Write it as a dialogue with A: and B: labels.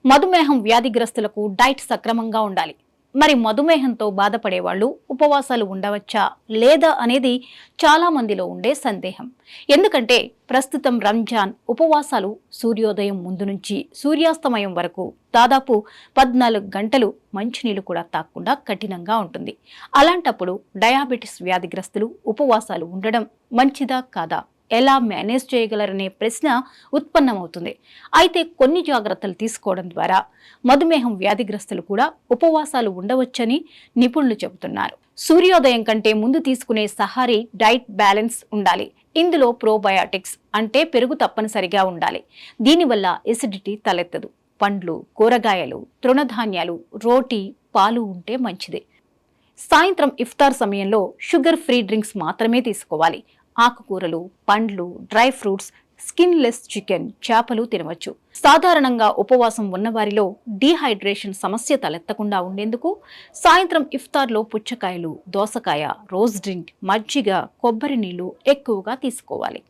A: మధుమేహం వ్యాధిగ్రస్తులకు డైట్ సక్రమంగా ఉండాలి. మరి మధుమేహంతో బాధపడే వాళ్ళు ఉపవాసాలు ఉండవచ్చా లేదా అనేది చాలా మందిలో ఉండే సందేహం. ఎందుకంటే ప్రస్తుతం రంజాన్ ఉపవాసాలు సూర్యోదయం ముందు నుంచి సూర్యాస్తమయం వరకు దాదాపు 14 గంటలు మంచినీళ్లు కూడా తాగకుండా కఠినంగా ఉంటుంది. అలాంటప్పుడు డయాబెటిస్ వ్యాధిగ్రస్తులు ఉపవాసాలు ఉండడం మంచిదా కాదా, ఎలా మేనేజ్ చేయగలరనే ప్రశ్న ఉత్పన్నమవుతుంది. అయితే కొన్ని జాగ్రత్తలు తీసుకోవడం ద్వారా మధుమేహం వ్యాధిగ్రస్తులు కూడా ఉపవాసాలు ఉండవచ్చని నిపుణులు చెబుతున్నారు. సూర్యోదయం కంటే ముందు తీసుకునే సహారీ డైట్ బ్యాలెన్స్ ఉండాలి. ఇందులో ప్రోబయాటిక్స్ అంటే పెరుగు తప్పనిసరిగా ఉండాలి. దీనివల్ల ఎసిడిటీ తలెత్తదు. పండ్లు, కూరగాయలు, తృణధాన్యాలు, రోటీ, పాలు ఉంటే మంచిది. సాయంత్రం ఇఫ్తార్ సమయంలో షుగర్ ఫ్రీ డ్రింక్స్ మాత్రమే తీసుకోవాలి. ఆకుకూరలు, పండ్లు, dry fruits, skin less chicken, చేపలు తినవచ్చు. సాధారణంగా ఉపవాసం ఉన్నవారిలో డీహైడ్రేషన్ సమస్య తలెత్తకుండా ఉండేందుకు సాయంత్రం ఇఫ్తార్లో పుచ్చకాయలు, దోసకాయ, రోజ్ డ్రింక్, మజ్జిగ, కొబ్బరి నీళ్లు ఎక్కువగా తీసుకోవాలి.